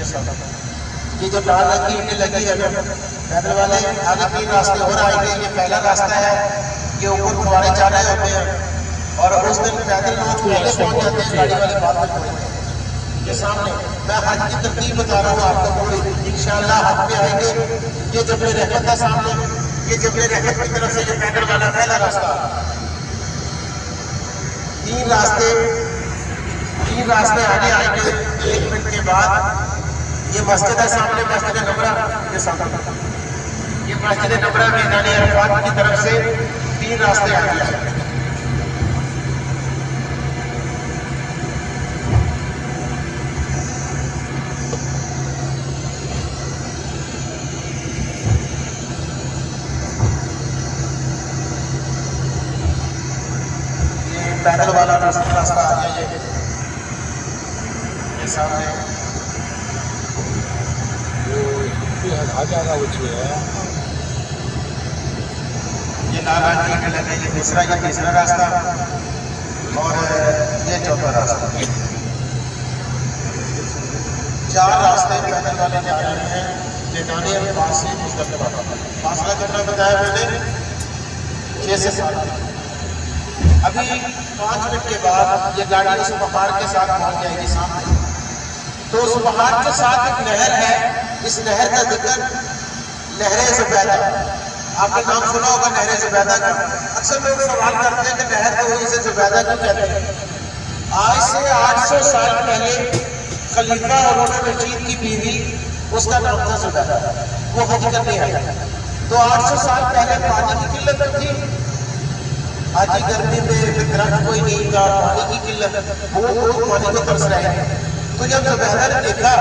ये जो लाल रंग की ईंटें लगी है पैदल वाले आगे 3 रास्ते और आएंगे। ये पहला रास्ता है, ये ऊपर फुवारे जा रहे होते हैं और उस दिन पैदल लोग पहले पहुंच जाते हैं, गाड़ी वाले बाद में पहुंचते हैं। ये सामने मैं हज की तरतीब बता रहा हूँ आपको पूरी, इंशाअल्लाह हज पे आएंगे। ये जबल रहमत है सामने, ये जबल रहमत की तरफ से ये पैदल वाला पहला रास्ता। 3 रास्ते आगे आएंगे। 1 मिनट के बाद ये मस्जिद है सामने, मस्जिद नबरा के सामने, ये मस्जिद नबरा मैदान अरफात की तरफ से 3 रास्ते आगे आएंगे। पैदल वाला रास्ता आ गया। ये सामने आ जाएगा वो है। ये लाल रंग की ईंटें लगी, ये तीसरा रास्ता और ये चौथा रास्ता। 4 रास्ते पैदल वाले जा रहे हैं मैदान अरफात से मुज़दलिफ़ा। फासला कितना बताया मैंने? 6 से 7। अभी 5 मिनट के बाद ये गाड़ी उस पहाड़ के साथ पहुंच जाएगी सामने। तो उस पहाड़ के साथ एक नहर है, इस नहर का जिक्र नहरे ज़ुबैदा, आपने नाम सुना होगा नहरे ज़ुबैदा का। अक्सर लोग सवाल करते हैं कि नहर तो वहीं से ज़ुबैदा क्यों कहते हैं। आज से 800 साल पहले खलीफा हारून रशीद की बीवी, उसका नाम था ज़ुबैदा, वो हज करने आई। तो 800 साल पहले पानी की किल्लत थी, आज की गर्मी में दरख्त कोई नहीं था, पानी की किल्लत, वो पानी को तरस रहे हैं। तो जब ज़ुबैदा ने देखा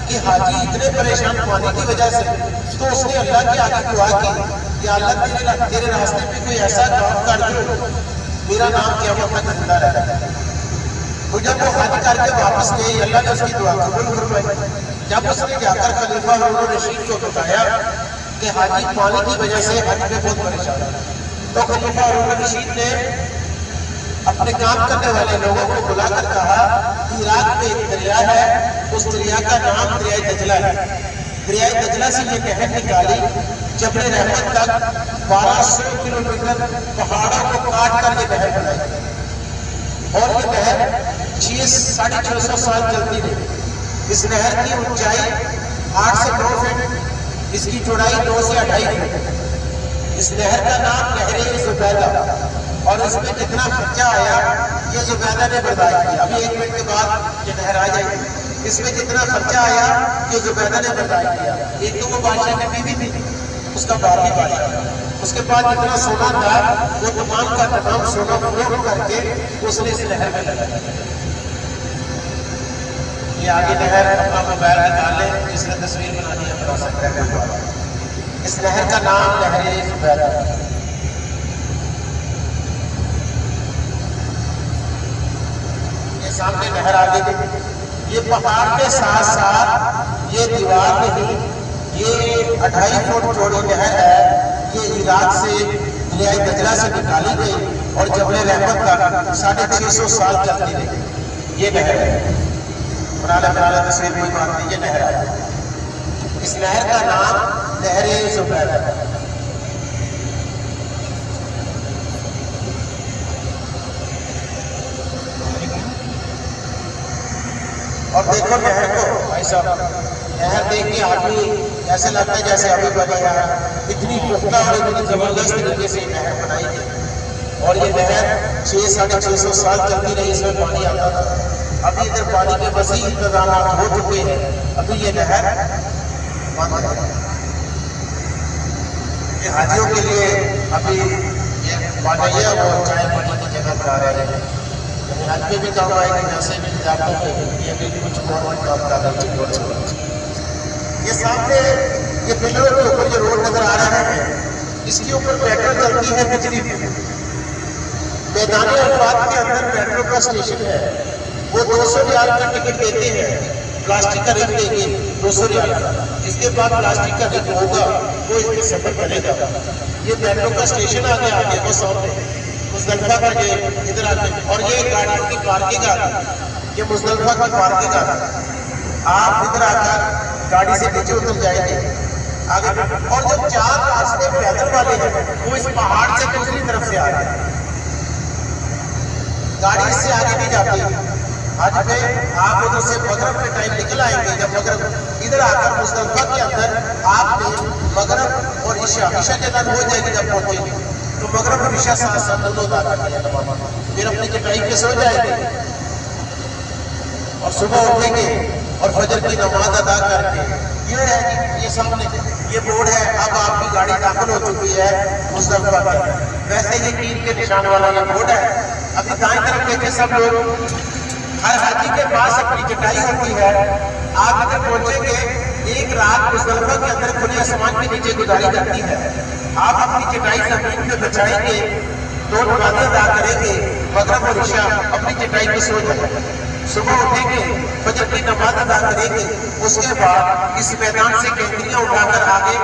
कि हाजी इतने परेशान पानी की वजह से, तो उसने अल्लाह के आगे दुआ की कि अल्लाह तेरे रास्ते पे कोई ऐसा काम कर दो मेरा नाम क़यामत तक जिंदा रहे। तो जब वो हज करके वापस गई, अल्लाह ने उसकी दुआ कबूल फरमाई। जब उसने जाकर खलीफा हारून रशीद को बताया कि हाजी पानी की वजह से हज में बहुत परेशान है, तो खलीफा हारून रशीद ने अपने काम करने वाले लोगों को बुलाकर कहा कि इराक में एक दरिया है, उस दरिया का नाम दरिया दजला है। दरिया दजला से ये नहर निकाली जबल रहमत तक 1200 किलोमीटर पहाड़ों को काट कर ये नहर बनाई और ये नहर 600-650 साल चलती रही। इस नहर की ऊंचाई 8 से 9 फीट, इसकी चौड़ाई 2 से 2.5 फीट। इस नहर का नाम नहरे ज़ुबैदा, और इसमें कितना खर्चा आया ये ज़ुबैदा ने बर्दाश्त किया। अभी 1 मिनट के बाद ये नहर आ जाएगी। इसमें कितना खर्चा आया ये ज़ुबैदा ने बर्दाश्त किया। एक तो वो बादशाह की बीवी थी, उसका बाप भी बादशाह, उसके पास जितना सोना था वो तमाम का तमाम सोना फरोख्त करके उसने इस नहर में लगाया। ये आगे नहर अपना मोबाइल निकाल ले, जिसने तस्वीर बनानी है बना सकता है। इस नहर का नाम नहरे ज़ुबैदा। सामने नहर आ गई। ये पहाड़ के साथ साथ ये दीवार नहीं, ये 2.5 फुट चौड़ी नहर है। ये इराक से दरिया दजला से निकाली गई और जबल रहमत तक 650 साल चलती रही। ये नहर है, बनाना तस्वीर कोई बात नहीं, ये नहर है। इस नहर का नाम नहरे ज़ुबैदा है। और देखो नहर को भाई साहब, नहर देख के आदमी ऐसे लगता है जैसे अभी बनी है। इतनी पुख्ता और इतनी जबरदस्त तरीके से नहर बनाई गई और ये नहर 600-650 साल चलती रही, इसमें पानी आता था। अभी इधर पानी के वसी इंतजाम हो चुके हैं, अभी ये नहर बंद है। ये हाजियों के लिए अभी ये पानी है वो चाय पानी की जगह बना रहे हैं। आज पे भी काम आएगी, वैसे भी जाता है ये भी कुछ और काम कर रहा है। ये सामने ये पिलर के ऊपर जो रोड नजर आ रहा है, इसके ऊपर मेट्रो चलती है बिजली पे। मैदान अरफात के अंदर मेट्रो का स्टेशन है, वो 200 रियाल का टिकट देते हैं, प्लास्टिक का रिंग देंगे 200 रियाल का। जिसके बाद प्लास्टिक का रिंग होगा वो इसमें सफर करेगा। ये मेट्रो का स्टेशन आगे वो सामने मुज़दलिफ़ा का ये इधर आते, और ये गाड़ियों की पार्किंग आती है, ये मुज़दलिफ़ा की पार्किंग आती है। आप इधर आकर गाड़ी से नीचे उतर जाएंगे आगे, और जो 4 रास्ते पैदल वाले हैं वो इस पहाड़ से दूसरी तरफ से आ रहे हैं, गाड़ी इससे आगे नहीं जाती। आज में आप उधर से मगरब के टाइम निकल आएंगे, जब मगरब इधर आकर मुजदलिफा के अंदर आपने मगरब और ईशा के अज़ान हो जाएगी, जब पहुंचेंगे तो मगरब और ईशा साथ साथ दोनों अदा करनी है, फिर अपनी चटाई पे सो जाएंगे और सुबह उठेंगे और फजर की नमाज अदा करके, ये है कि ये सामने ये बोर्ड है, अब आपकी गाड़ी दाखिल हो चुकी है मुजदलिफा में। वैसे ये तीर के निशान वाला ये बोर्ड है। अभी दाएं तरफ देखे सब लोग, हर हाथी के पास अपनी चटाई होती है। आप अगर पहुंचेंगे, एक रात मुजदलिफा के अंदर खुले आसमान के नीचे गुजारी जाती है। आप अपनी चटाई जमीन पे बिछाएंगे, 2 नमाज़ें अदा करेंगे, मगरिब और इशा, अपनी चटाई पे सो जाएंगे, सुबह उठेंगे, फजर की नमाज अदा करेंगे। उसके बाद इस मैदान से कैंकरियां उठाकर आगे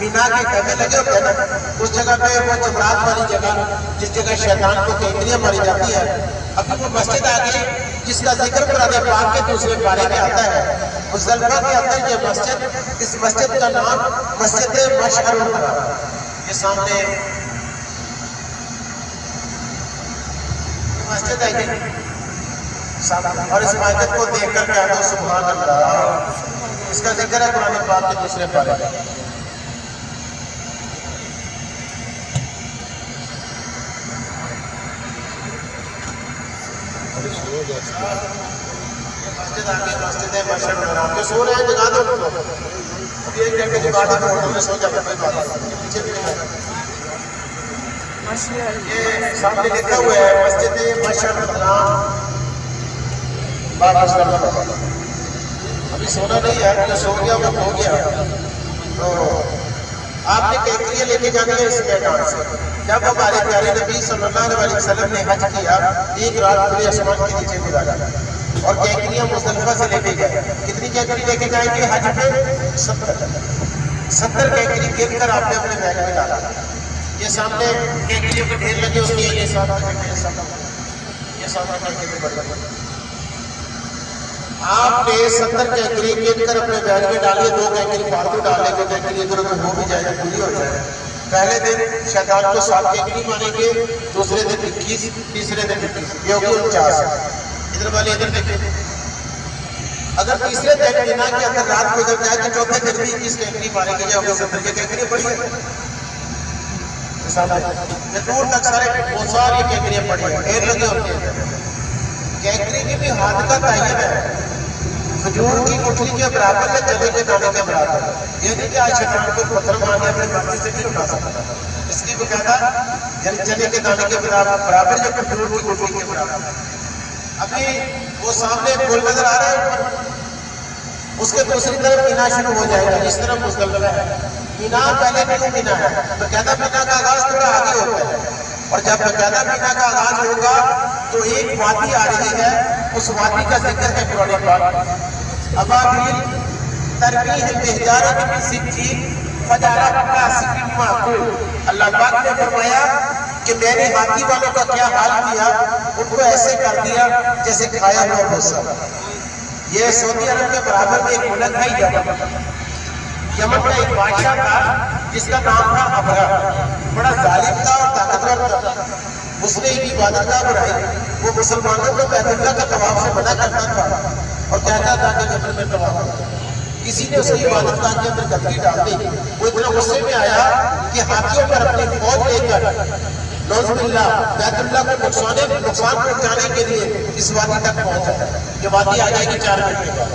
मीना के कहने लगे होते हैं ना, उस जगह पे वो जमरात वाली जगह, जिस जगह शैतान को कैंकरियां मारी जाती है, अभी वो मस्जिद आ गई जिसका जिक्र कुरान पाक के दूसरे पारे में आता है। मुजदलिफा के अंदर ये मस्जिद, इस मस्जिद का नाम मस्जिद मशअरुल हराम, ये सामने मस्जिद है, और इस मस्जिद को देखकर कह दो सुभान अल्लाह। इसका जिक्र है कुरान पाक के दूसरे पारे में। मस्जिद आगे मस्जिद है मशअरुल हराम, जो सो रहे हैं जगा दो उनको, अभी 1 घंटे के बाद होटल में सो जाए, कोई बात नहीं, पीछे भी नहीं। ये सामने लिखा हुआ है मस्जिद मशअरुल हराम। अभी सोना नहीं है, जो सो गया वो हो गया। तो आपने कैंकरियां लेके जानी है इस मैदान से। जब हमारे प्यारे नबी सल्लल्लाहु अलैहि वसल्लम ने हज किया, एक रात खुले आसमान के नीचे गुजारा और कैंकरियां मुजदलिफा से लेके गए। कितनी कैंकरी लेके जाएंगे हज पे? 70 कैंकरी गिर कर आपने अपने बैग में डाला। ये सामने कैंकरियों के ढेर लगे होते हैं, ये सामने कैंकरी बढ़, आपने 70 कैंकरी गिन कर अपने बैग में डालिए। 2 कैंकरी फालतू डाले, 2 कैंकरी इधर उधर हो भी जाएगा, पूरी हो जाए। पहले दिन शैतान को 7 कैंकरी मारेंगे, दूसरे दिन 21, तीसरे दिन 21, ये होगी 49। इधर वाले इधर देखिए, अगर तीसरे दिन बिना के अंदर रात गुजर जाए तो चौथे दिन भी 21 कैंकरी मारेंगे, ये होगी 70 की कैंकरी पड़ी है। दूर तक सारी कैंकरियां पड़ी है, ढेर लगे होते हैं। कैंकरी की भी हाथ का तायन है, खजूर की गुठली के बराबर है, चने के दाने के बराबर। ये नहीं कि आज शैतान को पत्थर मारने अपने मर्जी से नहीं उठा सकता, इसलिए वो कहता चने के दाने के बराबर, जो खजूर की गुठली के बराबर। अभी वो सामने पुल नजर आ रहा है ऊपर, उसके दूसरी तरफ मीना शुरू हो जाएगा। इस तरफ मुजदलिफा है, मीना पहले क्यों मीना है? तो कहता मीना का आगाज थोड़ा आगे होता है, और जब कहता मीना का आगाज होगा तो एक वादी आ रही है, उस वादी का जिक्र है कुरान पाक। अबाबिल तरमीह बिहिजारत मिन सिज्जील फजअलहा कअस्फिन माकूल। अल्लाह पाक ने फरमाया कि मैंने हाथी वालों का क्या हाल किया, उनको ऐसे कर दिया जैसे खाया हुआ भूसा। ये सऊदी अरब के बराबर में एक मुल्क है यमन। यमन का एक बादशाह था जिसका नाम था अबरा, बड़ा जालिम था और ताकतवर था। उसने एक इबादत का बनाई, वो मुसलमानों को बैतुल्लाह का तवाफ से मना करता था और कहता था कि यमन में तवाफ करो। किसी ने उसकी इबादत गाह के अंदर गंदगी डाल दी, वो इतना गुस्से में आया कि हाथियों पर अपनी फौज लेकर नौजुबिल्लाह बैतुल्लाह को नुकसान पहुंचाने के लिए इस वादी तक पहुंचा। ये वादी आ जाएगी 4 मिनट के बाद।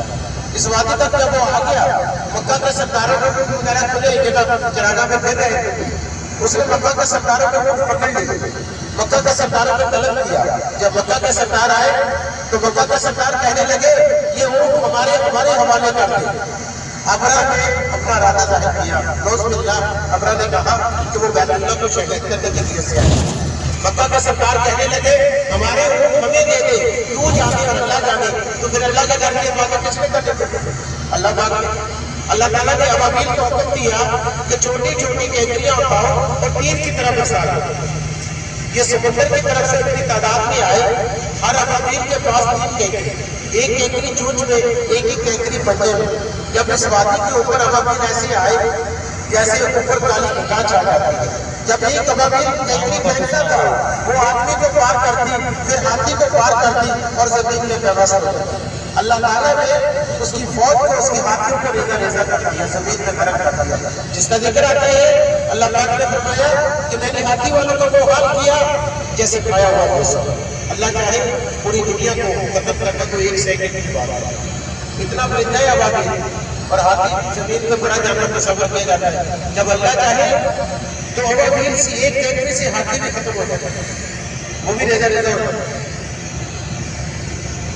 इस वादी तक जब वो आ गया, मक्का के सरदारों को वगैरह खुले जगह चरागा में फिर रहे थे, उसने मक्का के सरदारों को पकड़ ली, मक्का के सरदारों को तलब किया। जब मक्का के सरदार आए तो मक्का के सरदार कहने लगे ये ऊँट हमारे हवाले कर दे। अबरा ने अपना इरादा जाहिर किया, नौजुबिल्लाह अबरा ने कहा कि वो बैतुल्लाह को शहीद करने के लिए से आए। मक्का का सरदार कहने लगे हमारे ऊँट हमें दे दे, तू जाने और अल्लाह जाने। तो फिर अल्लाह का घर की इबादत किसने करने थे? अल्लाह ताला ने अबाबील को हुक्म दिया कि छोटी छोटी कैंकरियां उठाओ और तीर की तरफ बरसा दो। ये समुद्र की तरफ से इतनी तादाद में आए, हर अबाबील के पास 3 कैंकरी, एक केकरी चोंच में, एक ही केकरी पंजे में। जब इस वादी के ऊपर अबाबिल ऐसे आए जैसे ऊपर काली घटा छा जाती है। जब एक अबाबिल केकरी फेंकता था वो आदमी को पार करती, फिर हाथी को पार करती और जमीन में बेबस हो जाती। अल्लाह ताला ने उसकी फौज को, उसकी हाथियों को रेजा रेजा कर दिया, जमीन में गरक कर दिया। जिसका जिक्र आता है अल्लाह पाक ने फरमाया कि मैंने हाथी वालों को वो हाल किया जैसे खाया हुआ मौसम। अल्लाह चाहे पूरी दुनिया को खत्म करने को 1 सेकंड की बात है। इतना परिंदा है अबाबिल और हाथी जमीन में बड़ा जानवर तस्वर किया जाता है। जब अल्लाह चाहे तो अबाबिल से एक केकरी से हाथी भी खत्म हो जाता है, वो भी रेजा रेजा होता है।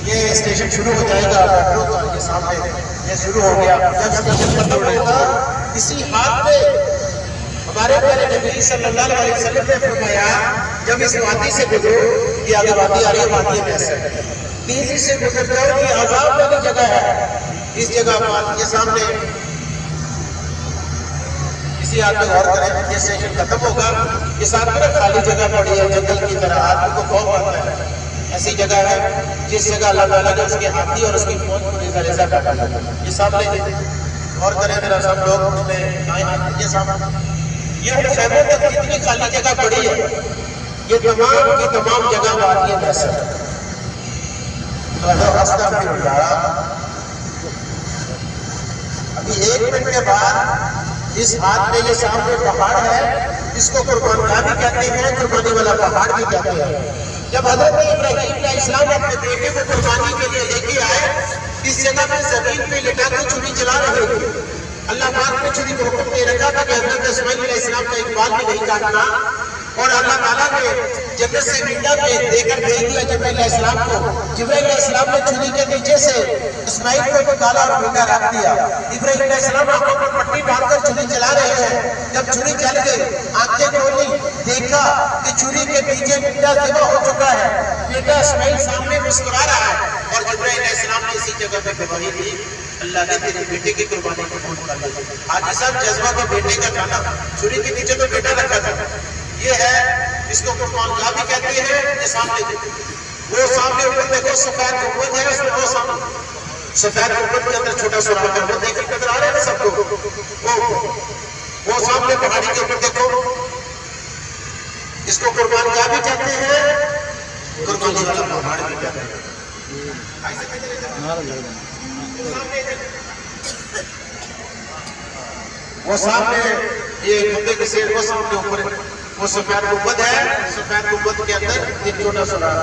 ये स्टेशन शुरू हो जाएगा मेट्रो का, ये सामने ये शुरू हो गया। जब स्टेशन खत्म होगा इसी हाथ पे हमारे प्यारे नबी सल्लल्लाहु अलैहि वसल्लम ने फरमाया जब इस वादी से गुजरो, ये आगे वादी आ रही है, वादी में ऐसे तेजी से गुजर जाओ, ये आजाद वाली जगह है। इस जगह पर ये सामने इसी हाथ पे गौर करें, ये स्टेशन खत्म होगा, ये सामने खाली जगह पड़ी है जंगल की तरह, आदमी को खौफ आता है। ऐसी जगह है जिस जगह अल्लाह ताला ने उसके हाथी और उसकी फौज को रेजा रेजा कर दिया। ये सामने और करें मेरा सब लोग ये सामने ये खैमों तक कितनी खाली जगह पड़ी है, ये तमाम की तमाम जगह वादी है। अभी 1 मिनट के बाद इस हाथ में ये सामने पहाड़ है, इसको कुर्बान गाह भी कहते हैं, कुर्बानी वाला पहाड़ भी कहते हैं। जब हजरत इब्राहीम अलैहिस्सलाम अपने बेटे को कुर्बानी के लिए लेके आए, इस जगह पे जमीन पे लेटा के छुरी चला रहे थे। अल्लाह पाक ने छुरी को हुक्म दे रखा था कि हजरत इस्माइल अलैहिस्सलाम का एक बाल भी नहीं काटना, और अल्लाह ताला ने जन्नत से मीठा पे देकर भेज दिया जिब्राइल अलैहिस्सलाम को। जिब्राइल अलैहिस्सलाम ने छुरी के नीचे से इस्माइल को निकाला और मीठा रख दिया। इब्राहीम अलैहिस्सलाम आंखों पर पट्टी बांधकर छुरी चला रहे हैं। जब छुरी चल गई, आंखें खोली, देखा कि छुरी के नीचे मीठा जमा हो चुका है। बेटा इस्माइल सामने मुस्कुरा रहा है और जिब्राइल अलैहिस्सलाम ने इसी जगह पे गवाही दी, अल्लाह ने तेरे बेटे की कुर्बानी को कबूल कर लिया। हाजी साहब जज्बा को बेटे का जाना, छुरी के नीचे तो बेटा रखा था। ये है, इसको कुर्बान गाह भी कहते हैं। ये सामने वो सामने ऊपर देखो सफेद गुंबद है, उसमें वो सामने सफेद गुंबद के अंदर छोटा सुराख है, वो देख नजर आ रहे हैं सबको। वो सामने पहाड़ी के ऊपर देखो, इसको कुर्बान गाह भी कहते हैं, कुर्बानी वाला पहाड़ भी कहते हैं। वो सामने ये गुंबद के शेर, वो सामने ऊपर वो सफेद गुंबद है, सफेद गुंबद के अंदर एक छोटा सुराख।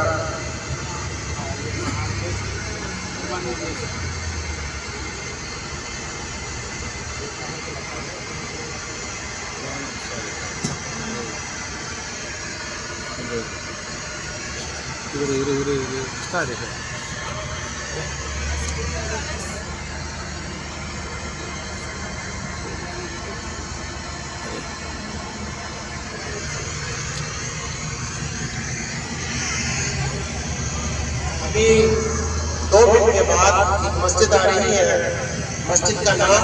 अभी 2 मिनट के बाद एक मस्जिद आ रही है, मस्जिद का नाम